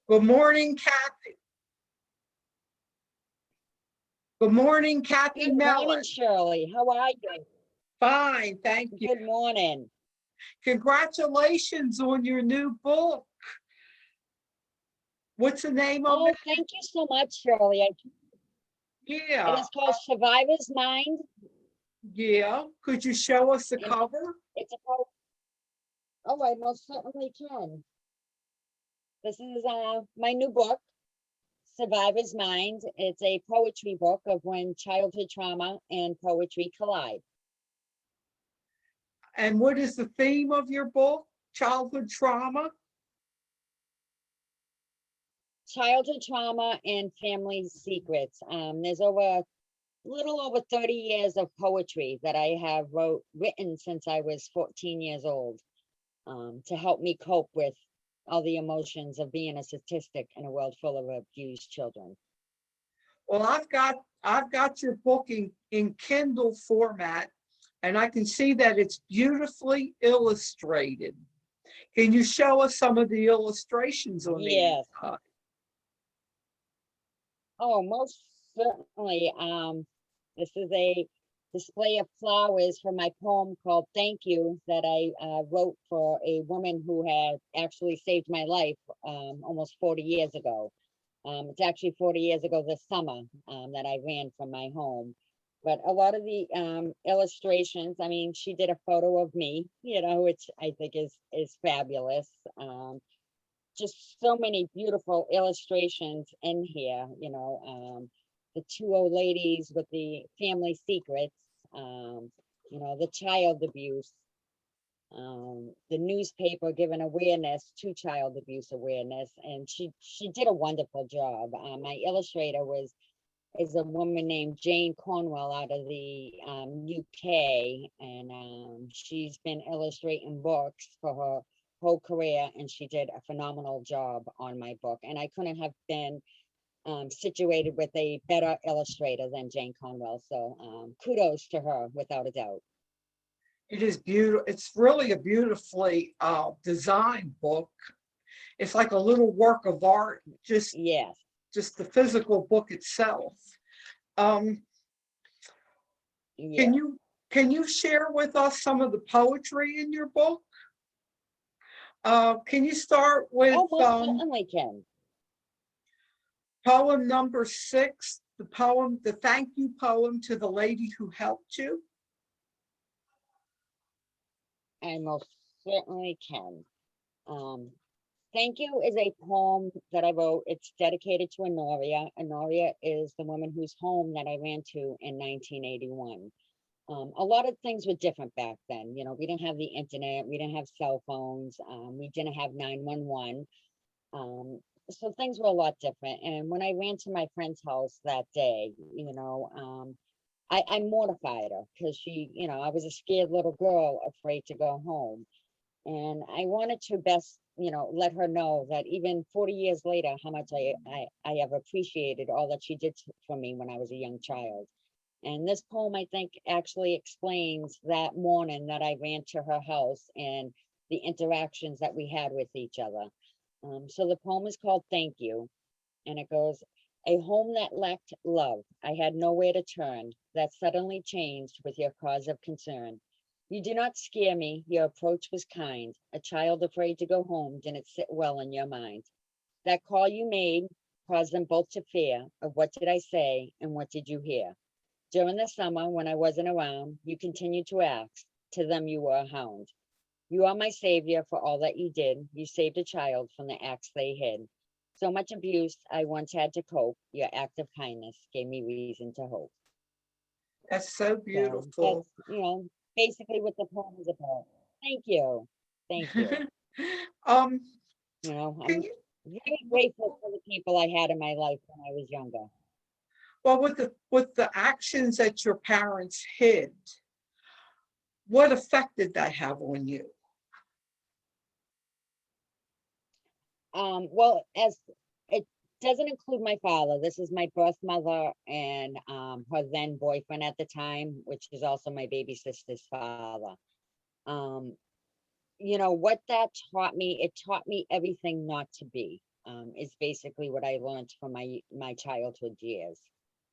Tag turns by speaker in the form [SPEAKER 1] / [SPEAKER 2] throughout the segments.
[SPEAKER 1] Good morning, Cathy. Good morning, Cathy
[SPEAKER 2] Good morning,
[SPEAKER 1] Mellen.
[SPEAKER 2] Shirley. How are you?
[SPEAKER 1] Fine, thank you.
[SPEAKER 2] Good morning.
[SPEAKER 1] Congratulations on your new book. What's the name of
[SPEAKER 2] Oh,
[SPEAKER 1] it?
[SPEAKER 2] thank you so much, Shirley. It
[SPEAKER 1] Yeah,
[SPEAKER 2] is called Survivor's Mind.
[SPEAKER 1] yeah. Could you show us the
[SPEAKER 2] And
[SPEAKER 1] cover?
[SPEAKER 2] it's about, oh, I most certainly can. This is my new book, Survivor's Mind. It's a poetry book of when childhood trauma and poetry collide.
[SPEAKER 1] And what is the theme of your book? Childhood trauma?
[SPEAKER 2] Childhood trauma and family secrets. There's over little over 30 years of poetry that I have written since I was 14 years old, to help me cope with all the emotions of being a statistic in a world full of abused children.
[SPEAKER 1] Well, I've got your book in Kindle format, and I can see that it's beautifully illustrated. Can you show us some of the illustrations on the
[SPEAKER 2] Yes.
[SPEAKER 1] inside?
[SPEAKER 2] Oh, most certainly. This is a display of flowers from my poem called Thank You that I wrote for a woman who had actually saved my life almost 40 years ago. It's actually 40 years ago this summer that I ran from my home. But a lot of the illustrations, I mean, she did a photo of me, which I think is fabulous. Just so many beautiful illustrations in here, the two old ladies with the family secrets, the child abuse, the newspaper giving awareness to child abuse awareness, and she did a wonderful job. My illustrator is a woman named Jane Cornwell out of the UK, and she's been illustrating books for her whole career, and she did a phenomenal job on my book. And I couldn't have been situated with a better illustrator than Jane Cornwell. So kudos to her, without a doubt.
[SPEAKER 1] It is beautiful. It's really a beautifully designed book. It's like a little work of art,
[SPEAKER 2] Yes.
[SPEAKER 1] just the physical book itself. Um,
[SPEAKER 2] Yeah.
[SPEAKER 1] can you share with us some of the poetry in your book? Can you start with
[SPEAKER 2] Oh, most certainly can.
[SPEAKER 1] poem number 6, the thank you poem to the lady who helped you?
[SPEAKER 2] I most certainly can. Um, Thank You is a poem that I wrote. It's dedicated to Honoria. Honoria is the woman whose home that I ran to in 1981. A lot of things were different back then. We didn't have the internet, we didn't have cell phones, we didn't have 911. So things were a lot different. And when I ran to my friend's house that day, I mortified her because I was a scared little girl afraid to go home. And I wanted to best, let her know that even 40 years later, how much I have appreciated all that she did for me when I was a young child. And this poem, I think, actually explains that morning that I ran to her house and the interactions that we had with each other. So the poem is called Thank You, and it goes, a home that lacked love, I had nowhere to turn, that suddenly changed with your cause of concern. You did not scare me, your approach was kind. A child afraid to go home didn't sit well in your mind. That call you made caused them both to fear of what did I say and what did you hear. During the summer, when I wasn't around, you continued to ask. To them, you were a hound. You are my savior for all that you did. You saved a child from the acts they hid. So much abuse I once had to cope. Your act of kindness gave me reason to hope.
[SPEAKER 1] That's so
[SPEAKER 2] So that's,
[SPEAKER 1] beautiful.
[SPEAKER 2] basically what the poem is about. Thank you. Thank you.
[SPEAKER 1] um, can
[SPEAKER 2] I'm
[SPEAKER 1] you,
[SPEAKER 2] very grateful for the people I had in my life when I was younger.
[SPEAKER 1] well, with the actions that your parents hid, what effect did that have on you?
[SPEAKER 2] Well, as it doesn't include my father. This is my birth mother and her then boyfriend at the time, which is also my baby sister's father. Um, what that taught me, it taught me everything not to be, is basically what I learned from my childhood years.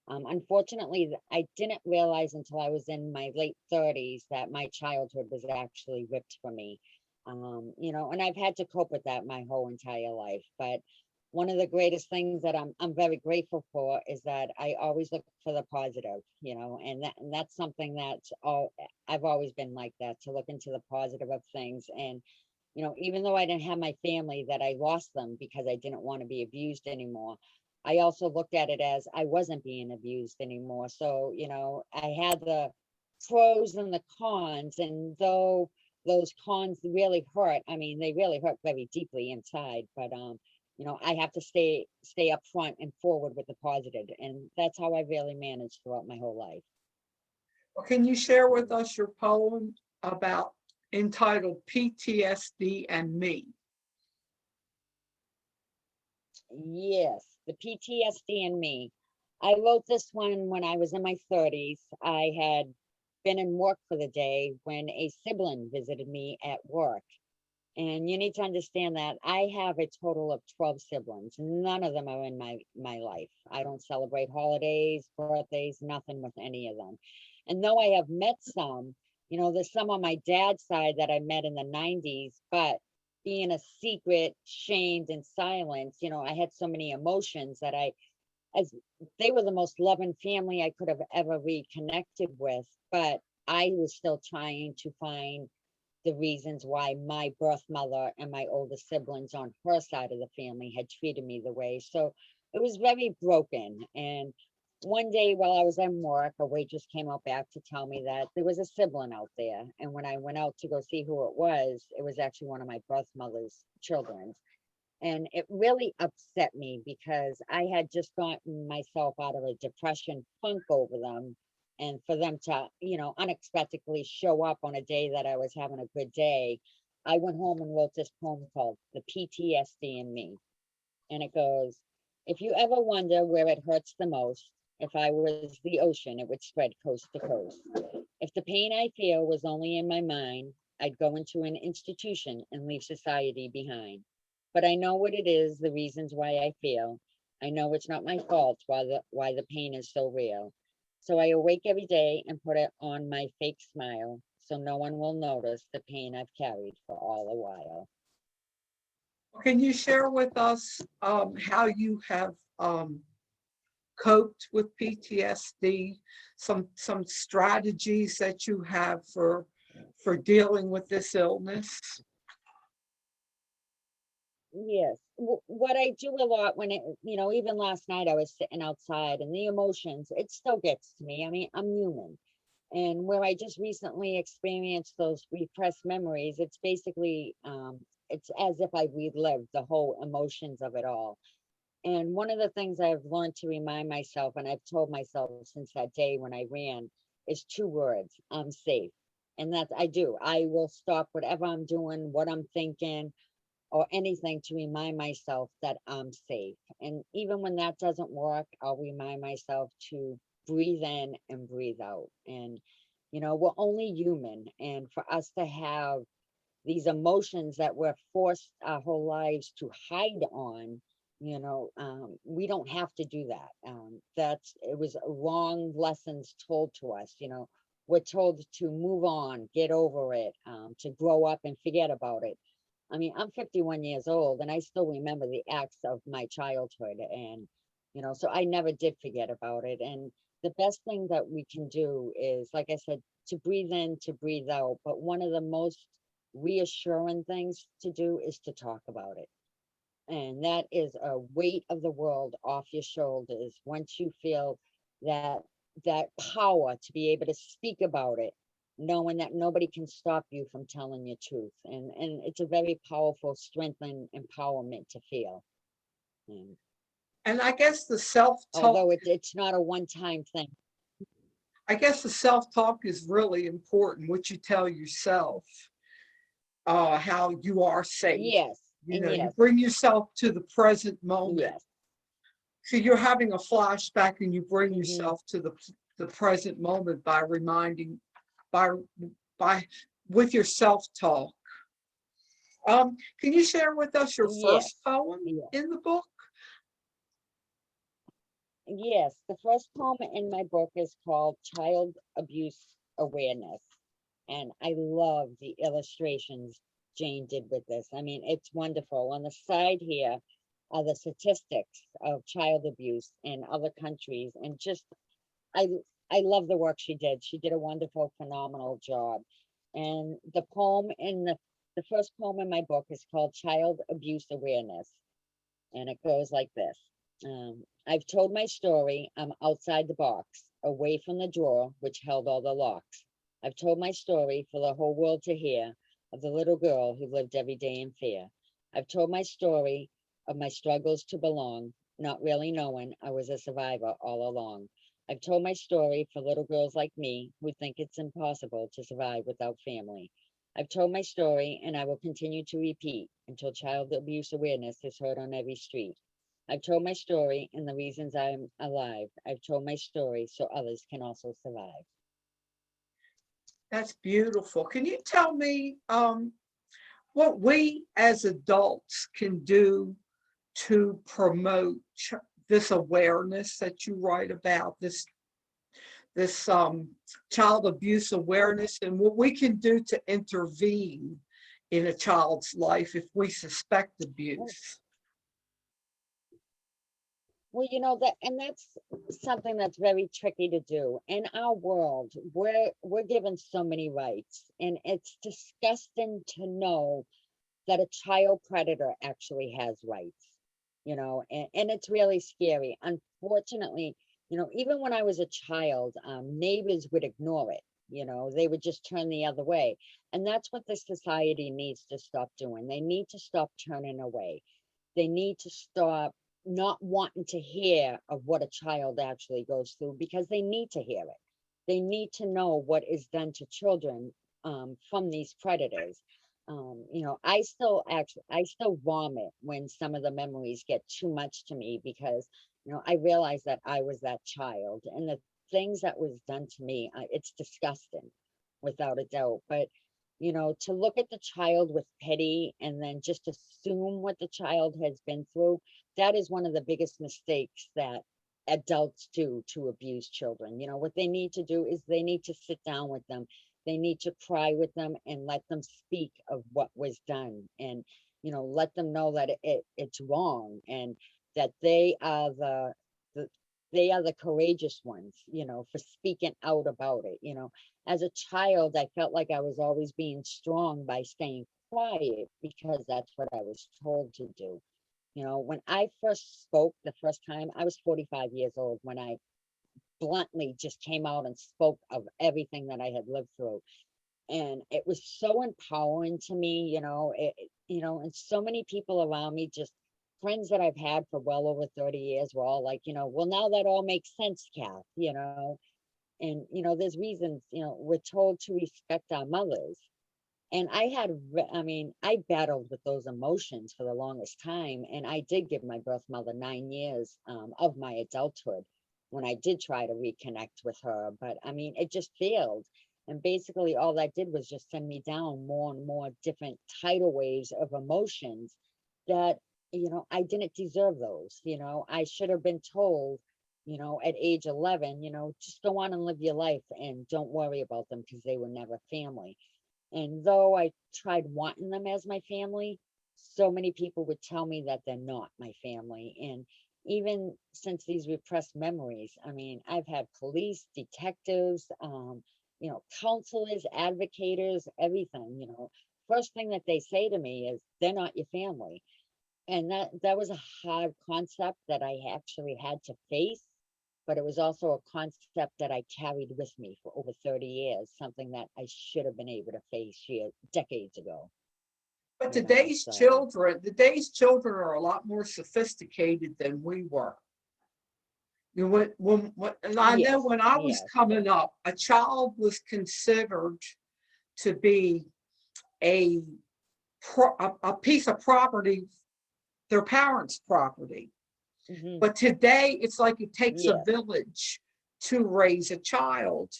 [SPEAKER 2] Unfortunately, I didn't realize until I was in my late 30s that my childhood was actually ripped from me. And I've had to cope with that my whole entire life. But one of the greatest things that I'm very grateful for is that I always look for the positive, and that's something that's all I've always been like that, to look into the positive of things. And even though I didn't have my family, that I lost them because I didn't want to be abused anymore, I also looked at it as I wasn't being abused anymore. So, I had the pros and the cons, and though those cons really hurt, I mean, they really hurt very deeply inside, but I have to stay up front and forward with the positive, and that's how I really managed throughout my whole life.
[SPEAKER 1] Well, can you share with us your poem about entitled PTSD and Me?
[SPEAKER 2] Yes, the PTSD in me. I wrote this one when I was in my 30s. I had been in work for the day when a sibling visited me at work. And you need to understand that I have a total of 12 siblings. None of them are in my life. I don't celebrate holidays, birthdays, nothing with any of them. And though I have met some, there's some on my dad's side that I met in the 90s, but being a secret, shamed, and silent, I had so many emotions that as they were the most loving family I could have ever reconnected with, but I was still trying to find the reasons why my birth mother and my older siblings on her side of the family had treated me the way. So it was very broken. And one day while I was at work, a waitress came out back to tell me that there was a sibling out there. And when I went out to go see who it was actually one of my birth mother's children. And it really upset me because I had just gotten myself out of a depression funk over them. And for them to, unexpectedly show up on a day that I was having a good day, I went home and wrote this poem called The PTSD in Me. And it goes, if you ever wonder where it hurts the most, if I was the ocean, it would spread coast to coast. If the pain I feel was only in my mind, I'd go into an institution and leave society behind. But I know what it is, the reasons why I feel. I know it's not my fault why the pain is so real. So I awake every day and put it on my fake smile so no one will notice the pain I've carried for all a while.
[SPEAKER 1] Can you share with us how you have coped with PTSD, some strategies that you have for dealing with this illness?
[SPEAKER 2] Yes. What I do a lot when even last night I was sitting outside and the emotions, it still gets to me. I mean, I'm human. And where I just recently experienced those repressed memories, it's basically, it's as if I relived the whole emotions of it all. And one of the things I've learned to remind myself, and I've told myself since that day when I ran, is two words: I'm safe. And that's, I do. I will stop whatever I'm doing, what I'm thinking, or anything to remind myself that I'm safe. And even when that doesn't work, I'll remind myself to breathe in and breathe out. And, we're only human. And for us to have these emotions that we're forced our whole lives to hide on, we don't have to do that. It was wrong lessons told to us. We're told to move on, get over it, to grow up and forget about it. I mean, I'm 51 years old and I still remember the acts of my childhood. And, so I never did forget about it. And the best thing that we can do is, like I said, to breathe in, to breathe out. But one of the most reassuring things to do is to talk about it. And that is a weight of the world off your shoulders once you feel that that power to be able to speak about it, knowing that nobody can stop you from telling your truth. And it's a very powerful strength and empowerment to feel. And
[SPEAKER 1] And I guess the self-talk,
[SPEAKER 2] although it's not a one-time thing.
[SPEAKER 1] I guess the self-talk is really important, what you tell yourself, how you are safe.
[SPEAKER 2] Yes. And
[SPEAKER 1] You
[SPEAKER 2] yes.
[SPEAKER 1] bring yourself to the present moment.
[SPEAKER 2] Yes.
[SPEAKER 1] So you're having a flashback and you bring
[SPEAKER 2] Mhm.
[SPEAKER 1] yourself to the present moment by reminding, by with your self-talk. Can you share with us your
[SPEAKER 2] Yes,
[SPEAKER 1] first poem
[SPEAKER 2] yes,
[SPEAKER 1] in the book?
[SPEAKER 2] yes. The first poem in my book is called Child Abuse Awareness. And I love the illustrations Jane did with this. I mean, it's wonderful. On the side here are the statistics of child abuse in other countries. And just, I, I love the work she did. She did a wonderful, phenomenal job. And the first poem in my book is called Child Abuse Awareness. And it goes like this. I've told my story. I'm outside the box, away from the drawer which held all the locks. I've told my story for the whole world to hear of the little girl who lived every day in fear. I've told my story of my struggles to belong, not really knowing I was a survivor all along. I've told my story for little girls like me who think it's impossible to survive without family. I've told my story and I will continue to repeat until child abuse awareness is heard on every street. I've told my story and the reasons I'm alive. I've told my story so others can also survive.
[SPEAKER 1] That's beautiful. Can you tell me what we as adults can do to promote this awareness that you write about, this child abuse awareness, and what we can do to intervene in a child's life if we suspect abuse?
[SPEAKER 2] Well, you know that, and that's something that's very tricky to do. In our world, we're given so many rights, and it's disgusting to know that a child predator actually has rights, and it's really scary. Unfortunately, even when I was a child, neighbors would ignore it. They would just turn the other way. And that's what the society needs to stop doing. They need to stop turning away. They need to stop not wanting to hear of what a child actually goes through because they need to hear it. They need to know what is done to children from these predators. I still vomit when some of the memories get too much to me because, I realize that I was that child and the things that was done to me, it's disgusting without a doubt. But, to look at the child with pity and then just assume what the child has been through, that is one of the biggest mistakes that adults do to abuse children. What they need to do is they need to sit down with them. They need to cry with them and let them speak of what was done and, let them know that it's wrong and that the they are the courageous ones, for speaking out about it. As a child, I felt like I was always being strong by staying quiet because that's what I was told to do. When I first spoke the first time, I was 45 years old when I bluntly just came out and spoke of everything that I had lived through. And it was so empowering to me, and so many people around me, just friends that I've had for well over 30 years were all like, well, now that all makes sense, Kath, and, there's reasons, we're told to respect our mothers. And I battled with those emotions for the longest time. And I did give my birth mother 9 years of my adulthood when I did try to reconnect with her. But it just failed. And basically, all that did was just send me down more and more different tidal waves of emotions that, I didn't deserve those. I should have been told, at age 11, just go on and live your life and don't worry about them because they were never family. And though I tried wanting them as my family, so many people would tell me that they're not my family. And even since these repressed memories, I've had police, detectives, counselors, advocators, everything, first thing that they say to me is they're not your family. And that was a hard concept that I actually had to face, but it was also a concept that I carried with me for over 30 years, something that I should have been able to face decades ago.
[SPEAKER 1] But
[SPEAKER 2] So
[SPEAKER 1] today's children are a lot more sophisticated than we were. And I know
[SPEAKER 2] yes,
[SPEAKER 1] when I was
[SPEAKER 2] yes,
[SPEAKER 1] coming up, a child was considered to be a a piece of property, their parents' property.
[SPEAKER 2] hmm,
[SPEAKER 1] But today, it's like it takes a
[SPEAKER 2] yes,
[SPEAKER 1] village to raise a child.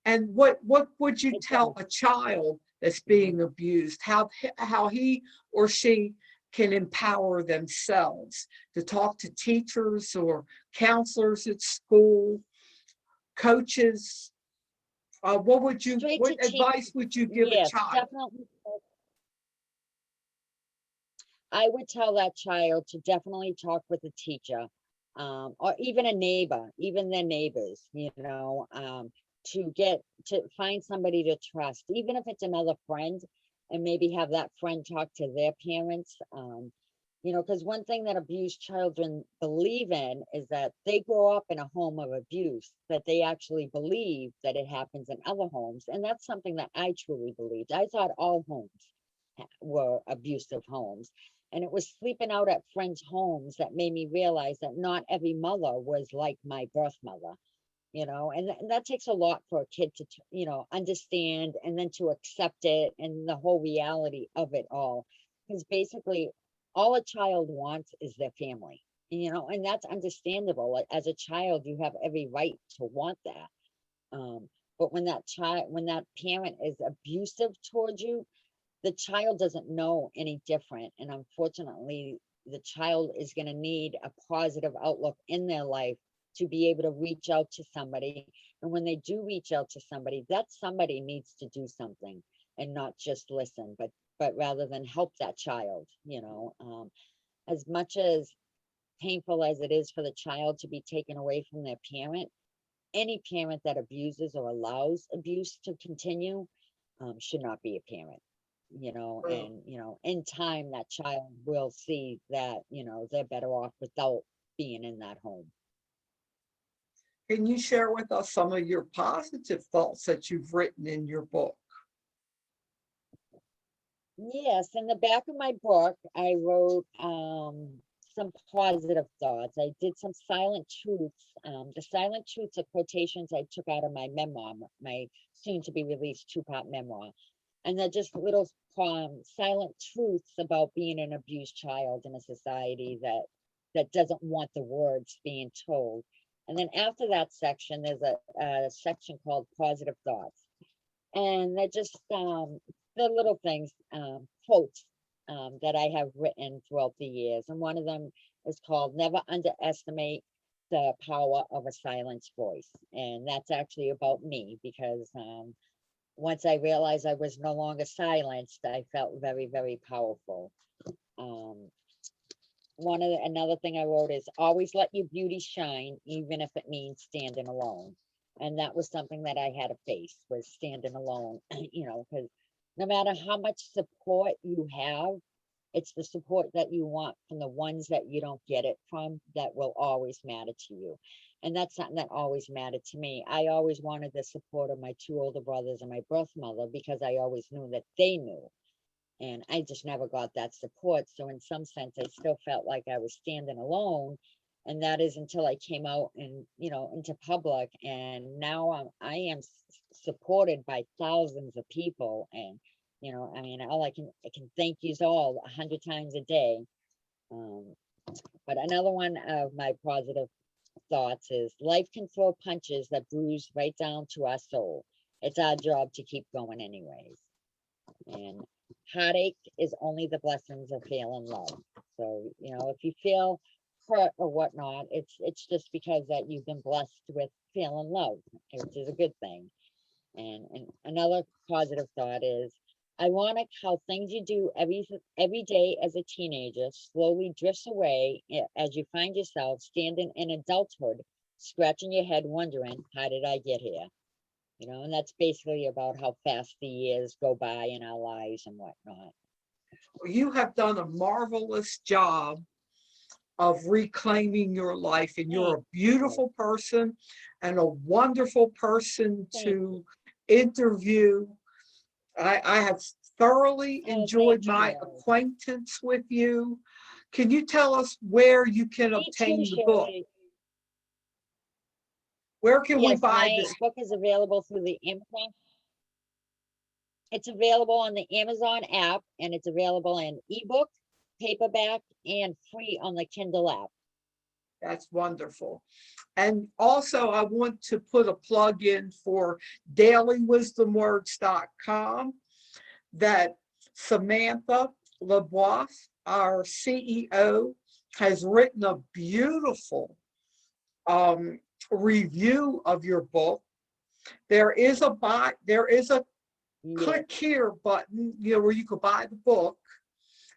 [SPEAKER 1] And what would you
[SPEAKER 2] it
[SPEAKER 1] tell
[SPEAKER 2] does.
[SPEAKER 1] a child that's being abused, how he or she can empower themselves to talk to teachers or counselors at school, coaches.
[SPEAKER 2] Straight
[SPEAKER 1] What
[SPEAKER 2] to
[SPEAKER 1] advice would you give a
[SPEAKER 2] yes,
[SPEAKER 1] child?
[SPEAKER 2] definitely. I would tell that child to definitely talk with a teacher, or even a neighbor, even their neighbors, to find somebody to trust, even if it's another friend, and maybe have that friend talk to their parents. Because one thing that abused children believe in is that they grow up in a home of abuse, that they actually believe that it happens in other homes. And that's something that I truly believed. I thought all homes were abusive homes. And it was sleeping out at friends' homes that made me realize that not every mother was like my birth mother, and that takes a lot for a kid to, understand and then to accept it and the whole reality of it all. Because basically, all a child wants is their family, and that's understandable. Like, as a child, you have every right to want that. But when that parent is abusive towards you, the child doesn't know any different. And unfortunately, the child is going to need a positive outlook in their life to be able to reach out to somebody. And when they do reach out to somebody, that somebody needs to do something and not just listen, but rather than help that child, as much as painful as it is for the child to be taken away from their parent, any parent that abuses or allows abuse to continue should not be a parent. And in time that child will see that they're better off without being in that home.
[SPEAKER 1] Can you share with us some of your positive thoughts that you've written in your book?
[SPEAKER 2] Yes, in the back of my book, I wrote some positive thoughts. I did some silent truths. The silent truths are quotations I took out of my memoir, my soon to be released two-part memoir. And they're just little silent truths about being an abused child in a society that doesn't want the words being told. And then after that section, there's a section called positive thoughts. And they're just the little things, quotes that I have written throughout the years. And one of them is called Never Underestimate the Power of a Silenced Voice. And that's actually about me because once I realized I was no longer silenced, I felt very, very powerful. Um, Another thing I wrote is always let your beauty shine, even if it means standing alone. And that was something that I had to face, was standing alone, because no matter how much support you have, it's the support that you want from the ones that you don't get it from that will always matter to you. And that's something that always mattered to me. I always wanted the support of my two older brothers and my birth mother because I always knew that they knew. And I just never got that support. So in some sense, I still felt like I was standing alone. And that is until I came out and, into public. And now I am supported by thousands of people. And, all I can thank you all 100 times a day. But another one of my positive thoughts is life can throw punches that bruise right down to our soul. It's our job to keep going anyways. And heartache is only the blessings of failing love. So, if you feel hurt or whatnot, it's just because that you've been blessed with feeling love, which is a good thing. And another positive thought is ironic how things you do every day as a teenager slowly drifts away as you find yourself standing in adulthood, scratching your head wondering, how did I get here? And that's basically about how fast the years go by in our lives and whatnot.
[SPEAKER 1] You have done a marvelous job of reclaiming your life, and you're
[SPEAKER 2] Thank
[SPEAKER 1] a
[SPEAKER 2] you.
[SPEAKER 1] beautiful person and a wonderful person
[SPEAKER 2] Thank you.
[SPEAKER 1] to interview. I have thoroughly
[SPEAKER 2] Oh, thank
[SPEAKER 1] enjoyed my
[SPEAKER 2] you.
[SPEAKER 1] acquaintance with you. Can you tell us where you can
[SPEAKER 2] Me too,
[SPEAKER 1] obtain the book?
[SPEAKER 2] Sherry.
[SPEAKER 1] Where can we
[SPEAKER 2] Yes,
[SPEAKER 1] buy
[SPEAKER 2] my
[SPEAKER 1] this?
[SPEAKER 2] book is available through the Amazon. It's available on the Amazon app and it's available in ebook, paperback, and free on the Kindle app.
[SPEAKER 1] That's wonderful. And also, I want to put a plug in for dailywisdomwords.com. that Samantha LeBois, our CEO, has written a beautiful review of your book. There is a
[SPEAKER 2] Yeah.
[SPEAKER 1] click here button, where you could buy the book.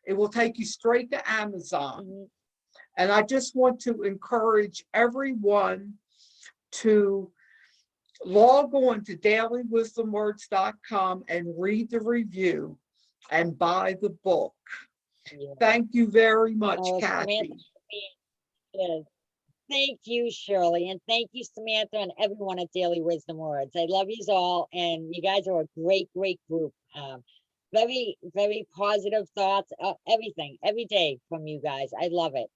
[SPEAKER 1] It will take you straight to Amazon.
[SPEAKER 2] Mhm.
[SPEAKER 1] And I just want to encourage everyone to log on to dailywisdomwords.com and read the review and buy the book.
[SPEAKER 2] Yeah.
[SPEAKER 1] Thank you very much,
[SPEAKER 2] Oh, Samantha,
[SPEAKER 1] Cathy.
[SPEAKER 2] yes. Thank you, Shirley, and thank you, Samantha, and everyone at Daily Wisdom Words. I love you all, and you guys are a great, great group. Very, very positive thoughts, everything, every day from you guys. I love it.